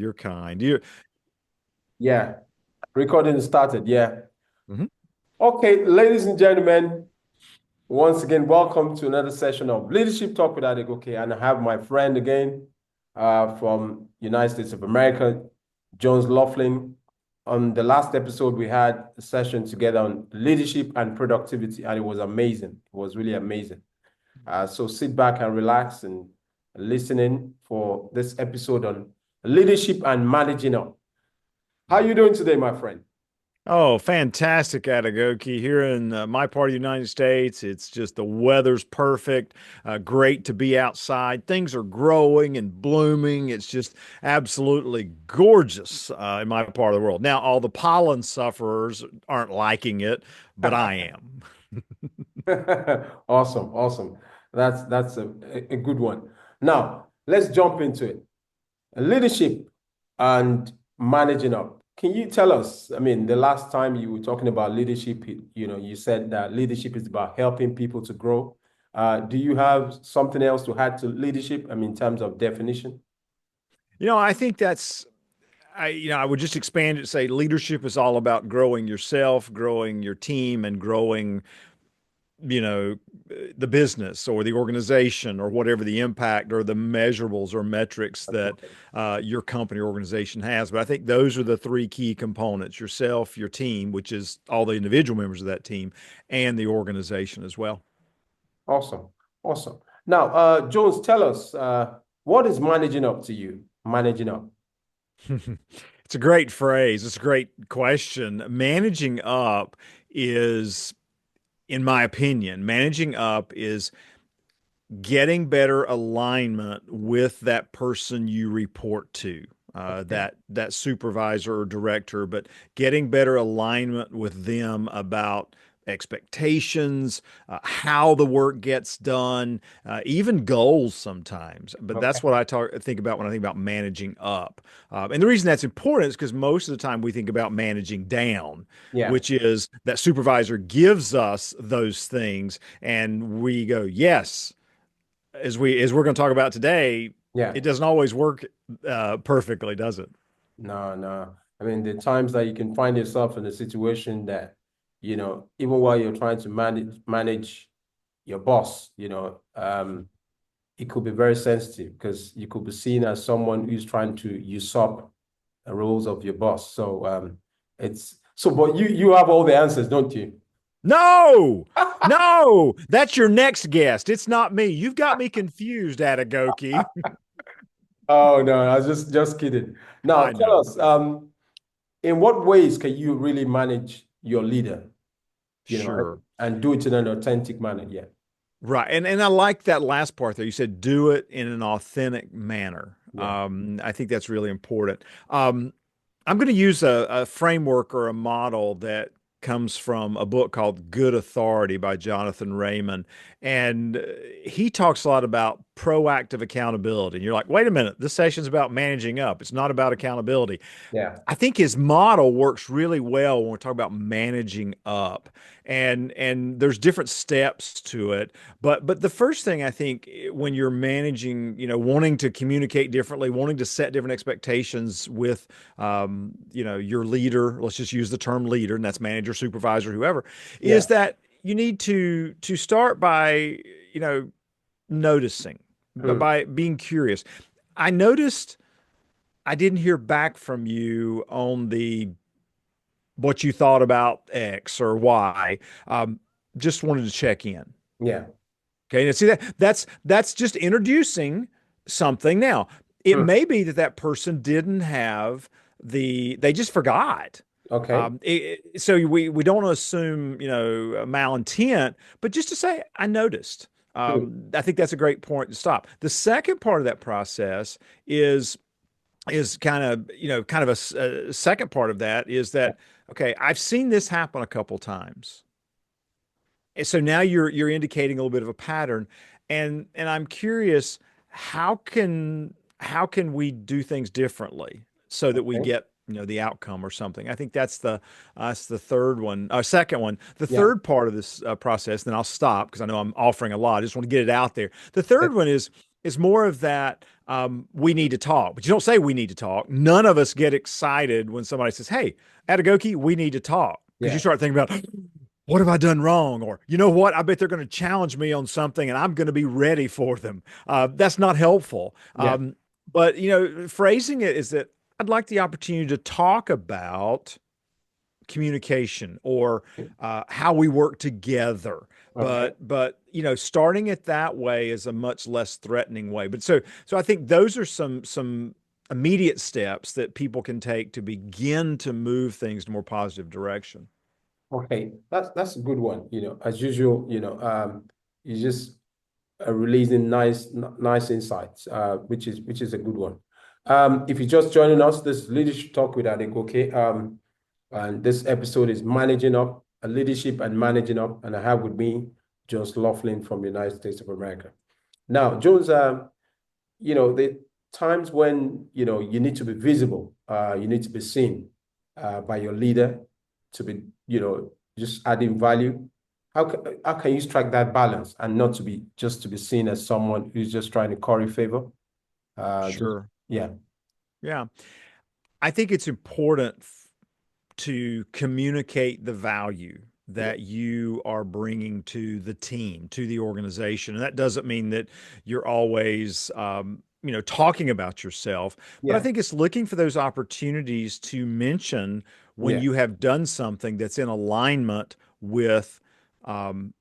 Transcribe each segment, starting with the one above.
you're kind. You. Yeah, recording started. Yeah. Mhm. Okay, ladies and gentlemen, once again, welcome to another session of Leadership Talk with Adegoke. And I have my friend again from United States of America, Jones Loflin. On the last episode, we had a session together on leadership and productivity, and it was amazing. It was really amazing. So sit back and relax and listen in for this episode on leadership and managing up. How are you doing today, my friend? Oh, fantastic, Adegoke. Here in my part of the United States, it's just the weather's perfect. Great to be outside. Things are growing and blooming. It's just absolutely gorgeous in my part of the world. Now, all the pollen sufferers aren't liking it, but I am. Awesome, awesome. That's a good one. Now, let's jump into it. Leadership and managing up. Can you tell us, I mean, the last time you were talking about leadership, you said that leadership is about helping people to grow. Do you have something else to add to leadership? I mean, in terms of definition? I think I would just expand it, say leadership is all about growing yourself, growing your team, and growing you know, the business or the organization or whatever the impact or the measurables or metrics that your company or organization has. But I think those are the three key components: yourself, your team, which is all the individual members of that team, and the organization as well. Awesome, awesome. Now, Jones, tell us, what is managing up to you? Managing up. It's a great phrase. It's a great question. Managing up is, in my opinion, managing up is getting better alignment with that person you report to, Okay. that supervisor or director, but getting better alignment with them about expectations, how the work gets done, even goals sometimes. But Okay. that's what think about when I think about managing up. And the reason that's important is because most of the time we think about managing down, Yeah. which is that supervisor gives us those things and we go, yes, as we're going to talk about today, Yeah. it doesn't always work perfectly, does it? No, no. I mean, the times that you can find yourself in a situation that, even while you're trying to manage your boss, it could be very sensitive because you could be seen as someone who's trying to usurp the roles of your boss. So but you have all the answers, don't you? No, no, that's your next guest. It's not me. You've got me confused, Adegoke. Oh no, I was just kidding. Now I tell know. us, in what ways can you really manage your leader, Sure. and do it in an authentic manner? Yeah. Right. And I like that last part there. You said do it in an authentic manner. Yeah. I think that's really important. I'm going to use a framework or a model that comes from a book called Good Authority by Jonathan Raymond. And he talks a lot about proactive accountability. And you're like, wait a minute, this session's about managing up. It's not about accountability. Yeah. I think his model works really well when we're talking about managing up. And there's different steps to it. But the first thing I think when you're managing, wanting to communicate differently, wanting to set different expectations with your leader, let's just use the term leader, and that's manager, supervisor, whoever, is Yeah. that you need to start by, noticing, Hmm. by being curious. I noticed I didn't hear back from you on the what you thought about X or Y. Um, just wanted to check in. Yeah. Okay, and see that's just introducing something. Now, it Hmm. may be that that person didn't have they just forgot. Okay. So we don't assume malintent, but just to say I noticed. Hmm. I think that's a great point to stop. The second part of that process is kind of a second part of that is Yeah. that okay, I've seen this happen a couple times. And so now you're indicating a little bit of a pattern, and I'm curious, how can we do things differently so that we Okay. get the outcome or something. I think that's the third one, second one. The Yeah. third part of this process, then I'll stop because I know I'm offering a lot. I just want to get it out there. The Okay. third one is It's more of that we need to talk, but you don't say we need to talk. None of us get excited when somebody says, "Hey, Adegoke, we need to talk," because you Yeah, start thinking about what have I done wrong, or you know what, I bet they're going to challenge me on something, and I'm going to be ready for them. That's not helpful. yeah, But phrasing it is that I'd like the opportunity to talk about communication or how we work together. okay. But starting it that way is a much less threatening way. But so I think those are some immediate steps that people can take to begin to move things in a more positive direction. Okay, that's a good one. As usual, you just releasing nice insights, which is a good one. If you're just joining us, this is Leadership Talk with Adegoke. And this episode is Managing Up, Leadership and Managing Up, and I have with me Jones Loflin from the United States of America. Now, Jones, the times when you need to be visible, you need to be seen by your leader to be, just adding value. How can you strike that balance and not to be seen as someone who's just trying to curry favor? Just Sure. yeah, Yeah. I think it's important to communicate the value yeah, that you are bringing to the team, to the organization. And that doesn't mean that you're always, talking about yourself, but I yeah, think it's looking for those opportunities to mention when yeah, you have done something that's in alignment with um,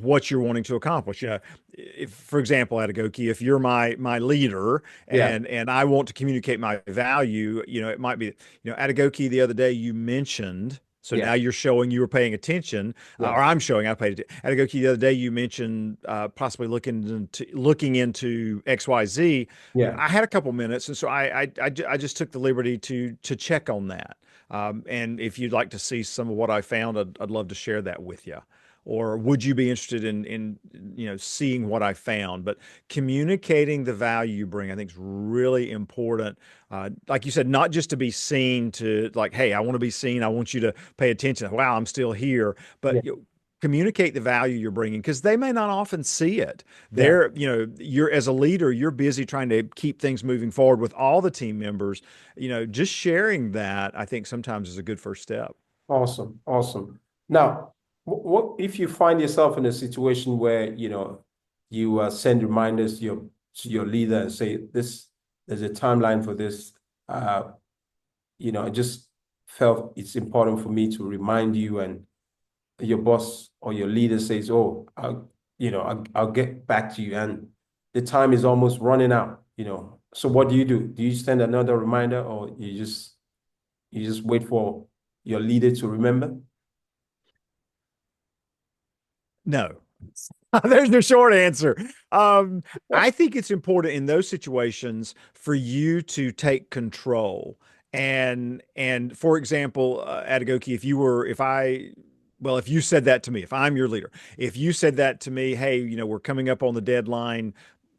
what you're wanting to accomplish. If, for example, Atagoki, if you're my leader yeah, and I want to communicate my value, it might be, Atagoki, the other day you mentioned, so yeah, now you're showing you were paying attention, yeah, or I'm showing I paid attention. Atagoki, the other day you mentioned possibly looking into XYZ. yeah. I had a couple minutes, and so I just took the liberty to check on that. And if you'd like to see some of what I found, I'd love to share that with you. Or would you be interested in seeing what I found? But communicating the value you bring, I think, is really important. Like you said, not just to be seen to like, hey, I want to be seen. I want you to pay attention. Wow, I'm still here. Yeah, But communicate the value you're bringing because they may not often see it. yeah. You're as a leader, you're busy trying to keep things moving forward with all the team members. Just sharing that, I think sometimes is a good first step. Awesome, awesome. Now, what if you find yourself in a situation where you send reminders to your leader and say this, there's a timeline for this. Uh, I just felt it's important for me to remind you, and your boss or your leader says, "Oh, I'll get back to you," and the time is almost running out. So what do you do? Do you send another reminder, or you just wait for your leader to remember? No. There's the short answer. Um, I think it's important in those situations for you to take control. And for example, Atagoki, if you said that to me, if I'm your leader, if you said that to me, hey, we're coming up on the deadline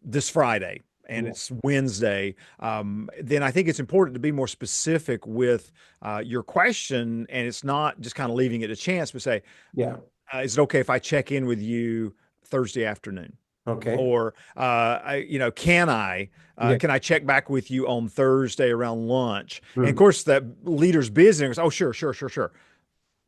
this Friday and Yeah, it's Wednesday, then I think it's important to be more specific with your question, and it's not just kind of leaving it a chance, but say, yeah. is it okay if I check in with you Thursday afternoon? Okay. Or Yeah. can I check back with you on Thursday around lunch? And of Mm, course, that leader's busy and goes, oh, sure, sure, sure, sure.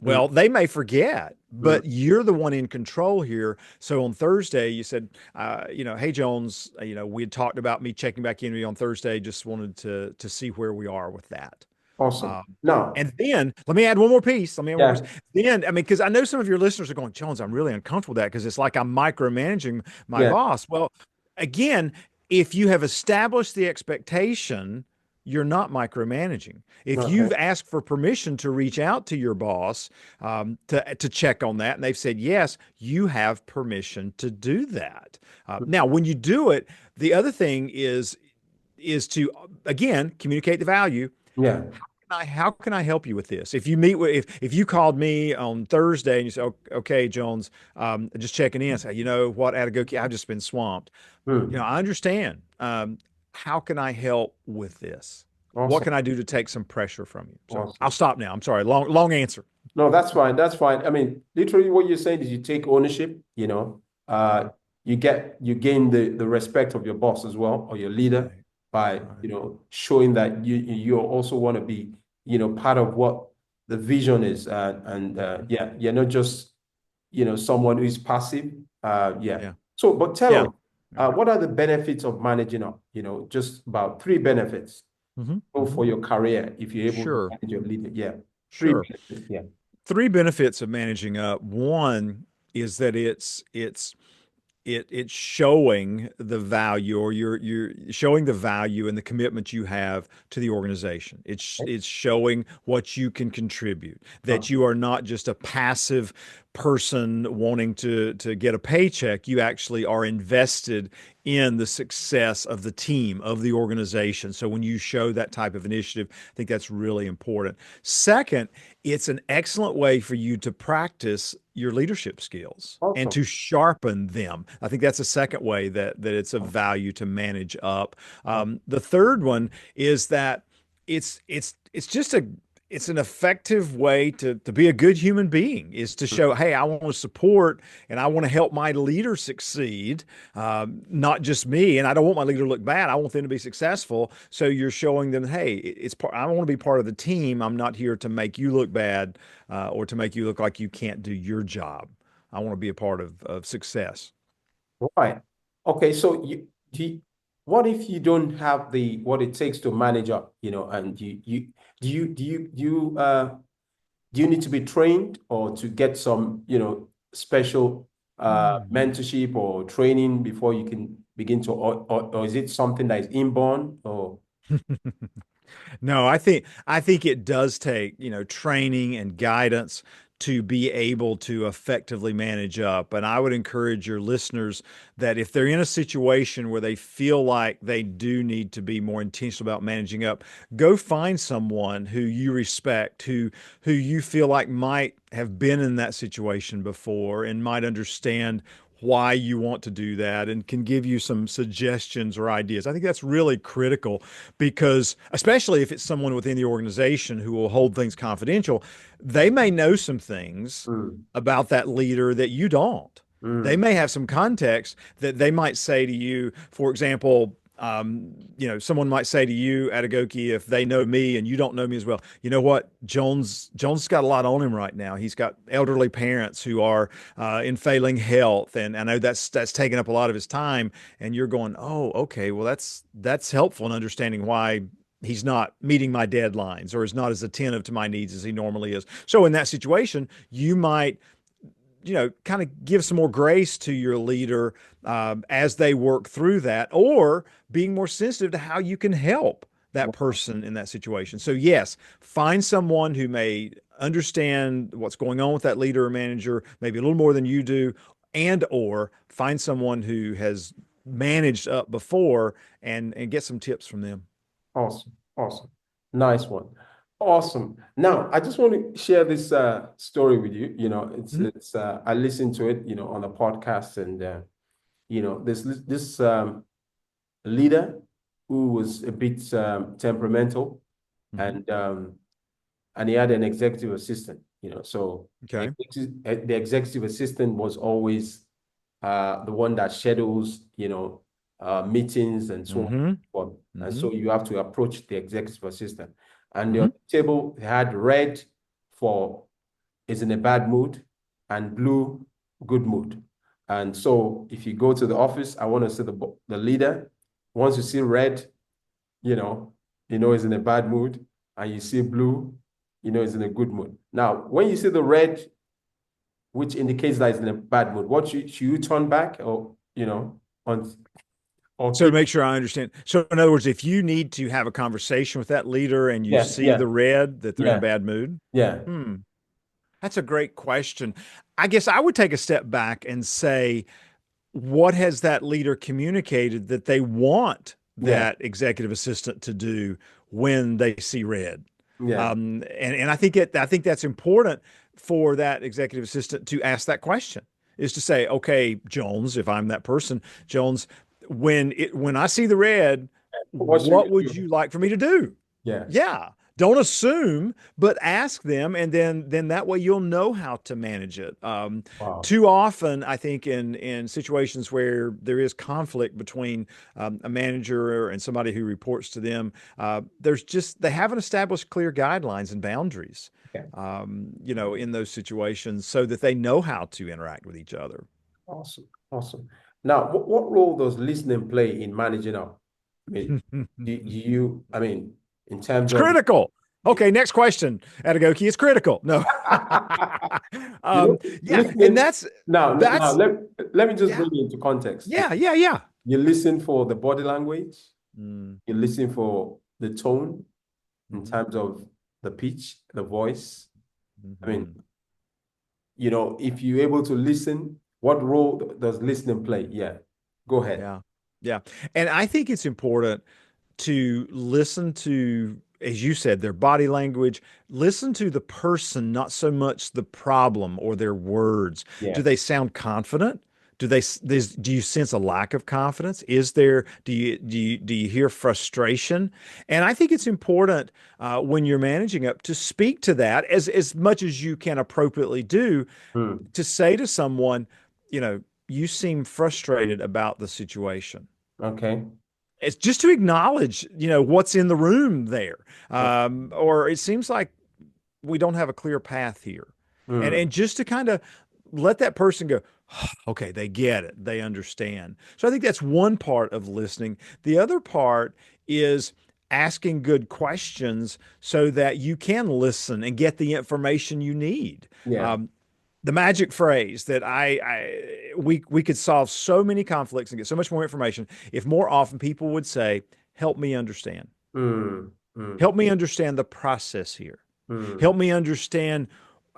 mm, Well, they may forget, mm. but you're the one in control here. So on Thursday, you said, hey Jones, we had talked about me checking back in with you on Thursday. Just wanted to see where we are with that. Awesome. Um, Now, and then let me add one more piece. Let me add one more yeah, piece. Then, I mean, because I know some of your listeners are going, Jones, I'm really uncomfortable with that because it's like I'm micromanaging my yeah. boss. Well, again, if you have established the expectation, you're not micromanaging. If Okay. you've asked for permission to reach out to your boss to check on that, and they've said yes, you have permission to do that. Now, when you do it, the other thing is to again communicate the value. Yeah. How can I help you with this? If you meet with if you called me on Thursday and you say, okay, Jones, just checking in, say, you know what, Atagoki, I've just been swamped. Mm. I understand. How can I help with this? What Awesome. can I do to take some pressure from you? So I'll Awesome. stop now. I'm sorry. Long answer. No, that's fine. That's fine. I mean, literally what you're saying is you take ownership, you gain the respect of your boss as well, or your leader, Right. by Right. showing that you also want to be part of what the vision is, and Mhm. yeah, you're not just someone who is passive. Yeah. Yeah. So, but tell Yeah. me, Yeah. what are the benefits of managing up? Just about three benefits Hmm. for your career if you're able to Sure. manage your leader. Yeah, three Sure. benefits. Yeah. Three benefits of managing up. One is that it's showing the value, or you're showing the value and the commitment you have to the organization. It's showing what you can contribute, that you are not just a passive person wanting to get a paycheck. You actually are invested in the success of the team, of the organization. So when you show that type of initiative, I think that's really important. Second, it's an excellent way for you to practice your leadership skills and Awesome. to sharpen them. I think that's a second way that it's of value to manage up. The third one is that it's just it's an effective way to be a good human being, is to show, hey, I want to support and I want to help my leader succeed, not just me. And I don't want my leader to look bad. I want them to be successful. So you're showing them, hey, it's part, I want to be part of the team. I'm not here to make you look bad, or to make you look like you can't do your job. I want to be a part of success. Right. Okay. So what if you don't have the what it takes to manage up, and do you need to be trained, or to get some, special Hmm. mentorship or training before you can begin to, or is it something that is inborn, or No, I think it does take, training and guidance to be able to effectively manage up. And I would encourage your listeners that if they're in a situation where they feel like they do need to be more intentional about managing up, go find someone who you respect, who you feel like might have been in that situation before and might understand why you want to do that and can give you some suggestions or ideas. I think that's really critical, because especially if it's someone within the organization who will hold things confidential, they may know some things Mm, about that leader that you don't. They mm, may have some context that they might say to you. For example, someone might say to you, Adegoke, if they know me and you don't know me as well, you know what, Jones got a lot on him right now. He's got elderly parents who are in failing health, and I know that's taken up a lot of his time. And you're going, oh, okay, well that's helpful in understanding why he's not meeting my deadlines or is not as attentive to my needs as he normally is. So in that situation, you might, kind of give some more grace to your leader, as they work through that, or being more sensitive to how you can help that person in that situation. So, yes, find someone who may understand what's going on with that leader or manager, maybe a little more than you do, and or find someone who has managed up before, and get some tips from them. awesome, awesome, nice one, awesome. Now, I just want to share this story with you. Mhm. I listened to it, on a podcast, and this leader who was a bit temperamental, Mhm. and he had an executive assistant. So Okay. the executive assistant was always the one that schedules, meetings and so on and Mhm. so forth. And Mhm. so you have to approach the executive assistant. And the Mhm. table had red for is in a bad mood, and blue, good mood. And so if you go to the office, I want to see the leader. Once you see red, you know, he's in a bad mood, and you see blue, he's in a good mood. Now, when you see the red, which indicates that he's in a bad mood, what should you turn back, or on or So to keep? make sure I understand. So in other words, if you need to have a conversation with that leader and you Yeah, see yeah, the red that they're in a yeah, bad mood, yeah, hmm, that's a great question. I guess I would take a step back and say, what has that leader communicated that they want yeah, that executive assistant to do when they see red? yeah. And I think that's important for that executive assistant to ask that question, is to say, okay, Jones, if I'm that person, Jones, when I see the red, What should what we would do? you like for me to do? Yeah. Yeah. Don't assume, but ask them, and then that way you'll know how to manage it. Wow. Too often, I think in situations where there is conflict between a manager and somebody who reports to them, there's just they haven't established clear guidelines and boundaries, Okay. in those situations, so that they know how to interact with each other. Awesome. Awesome. Now, what role does listening play in managing up? I mean, do you, I mean, in terms It's of, critical. Okay, next question, Adegoke. It's critical. No. Yeah, and listening now that's let me just yeah, bring it into context. yeah. You listen for the body language, Mm, you listen for the tone in mhm, terms of the pitch, the voice. I mean, mhm. if you're able to listen, what role does listening play? Yeah, go ahead. Yeah, yeah. And I think it's important to listen to, as you said, their body language, listen to the person, not so much the problem or their words. Do Yeah. they sound confident? Do you sense a lack of confidence? Do you hear frustration? And I think it's important when you're managing up to speak to that as much as you can appropriately do, Hmm. to say to someone, you seem frustrated about the situation. Okay. It's just to acknowledge, what's in the room there. Okay. Or it seems like we don't have a clear path here. And Hmm. and just to kind of let that person go, okay, they get it. They understand. So I think that's one part of listening. The other part is asking good questions so that you can listen and get the information you need. Yeah. The magic phrase that we could solve so many conflicts and get so much more information if more often people would say, "Help me understand. Hmm. Hmm. Help me understand the process here. Hmm. Help me understand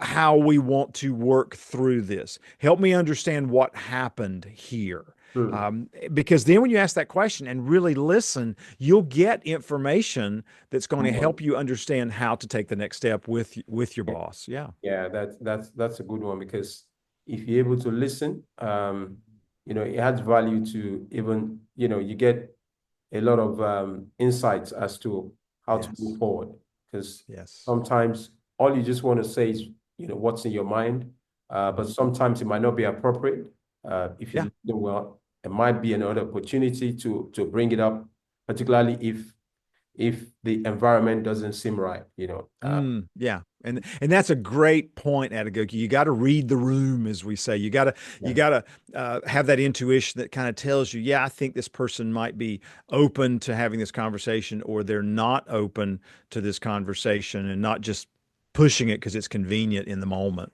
how we want to work through this. Help me understand what happened here." Hmm. Because then when you ask that question and really listen, you'll get information that's going to Hmm. help you understand how to take the next step with your Yeah. boss. Yeah. Yeah, that's a good one because if you're able to listen, it adds value to even, you get a lot of insights as to how to Yes. move forward. Because Yes. sometimes all you just want to say is, what's in your mind. But Mhm. sometimes it might not be appropriate. If you Yeah. listen well, it might be another opportunity to bring it up, particularly if the environment doesn't seem right. Yeah. And that's a great point, Adegoke. You got to read the room, as we say. You Yeah. got to have that intuition that kind of tells you, yeah, I think this person might be open to having this conversation, or they're not open to this conversation, and not just pushing it because it's convenient in the moment.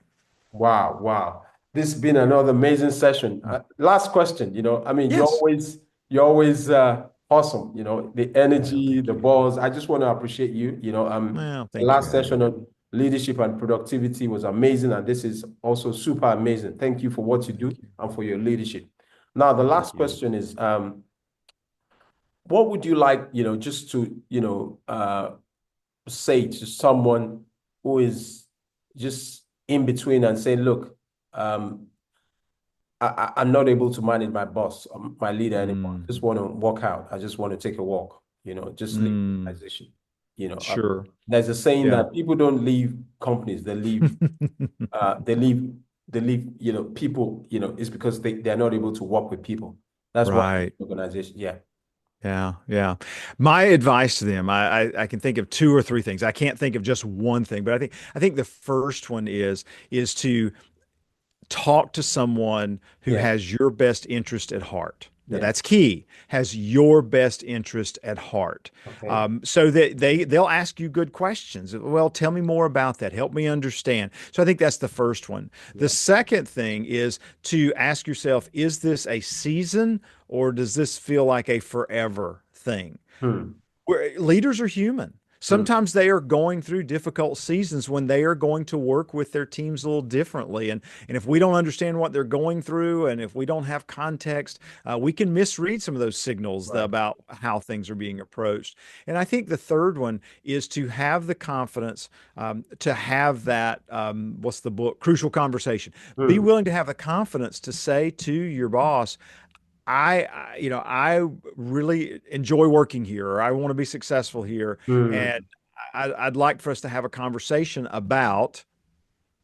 Wow, wow. This has been another amazing session. Uh, Last question, I mean, yes. you're always awesome, the Well, energy, thank the you. balls. I just want to appreciate you. Well, The thank you, last session Adegoke. on leadership and productivity was amazing, and this is also super amazing. Thank you for what you do Thank you. and for your leadership. Now, the Thank last you. question is, what would you like, just to, say to someone who is just in between and say, look, um, I'm not able to manage my boss, my leader anymore. I Mm, just want to walk out. I just want to take a walk, just leave the mm, organization. You know, uh, sure. there's a saying Yeah. that people don't leave companies, they leave, people, it's because they're not able to work with people. That's why Right. organization, yeah, Yeah, yeah. My advice to them, I can think of two or three things. I can't think of just one thing, but I think the first one is to talk to someone who yeah, has your best interest at heart. Now yeah. that's key. Has your best interest at heart, Okay. so that they'll ask you good questions. Well, tell me more about that. Help me understand. So I think that's the first one. The Yeah. second thing is to ask yourself: Is this a season, or does this feel like a forever thing? Hmm. Where leaders are human. Hmm. Sometimes they are going through difficult seasons when they are going to work with their teams a little differently. And if we don't understand what they're going through, and if we don't have context, we can misread some of those signals Right. about how things are being approached. And I think the third one is to have the confidence, to have that, what's the book? Crucial conversation. Be Hmm. willing to have the confidence to say to your boss, I really enjoy working here, or I want to be successful here, and Mm, I'd like for us to have a conversation about,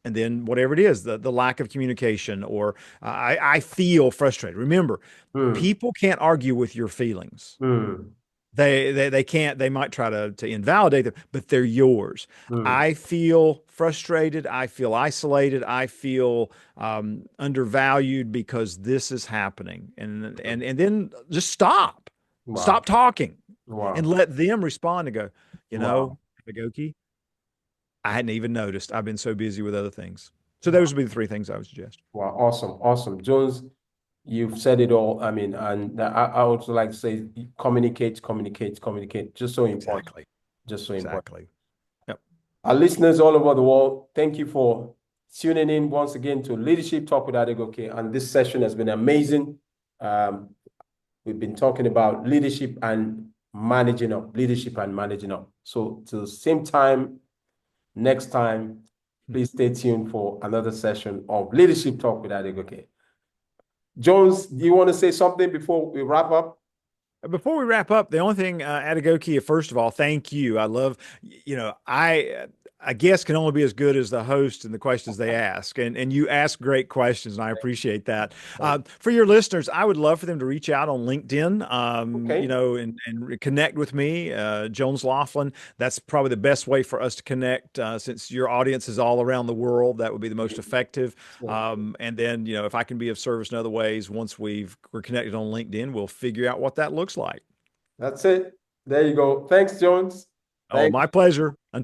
and then whatever it is, the lack of communication, or I feel frustrated. Remember, mm, people can't argue with your feelings. mm, They can't. They might try to invalidate them, but they're yours. mm. I feel frustrated. I feel isolated. I feel undervalued because this is happening. And then just stop Wow. talking, and Wow. let them respond and go. You Wow. know, Adegoke, I hadn't even noticed. I've been so busy with other things. So those Wow. would be the three things I would suggest. Wow. Awesome. Awesome. Jones, you've said it all. I mean, and I would like to say communicate, communicate, communicate. Just so important. Exactly. Just so important. Exactly. Yep. Our listeners all over the world, thank you for tuning in once again to Leadership Talk with Adegoke. And this session has been amazing. Um, we've been talking about leadership and managing up, leadership and managing up. So, till the same time, next time, please stay tuned for another session of Leadership Talk with Adegoke. Jones, do you want to say something before we wrap up? Before we wrap up, the only thing, Adegoke, first of all, thank you. I love, I guess can only be as good as the host and the questions they ask, and you ask great questions, and I appreciate that. For your listeners, I would love for them to reach out on LinkedIn, Okay. and connect with me, Jones Loflin. That's probably the best way for us to connect, since your audience is all around the world. That would be the most effective. And then, if I can be of service in other ways, once we're connected on LinkedIn, we'll figure out what that looks like. That's it. There you go. Thanks, Jones. Oh, Thanks. my pleasure. Until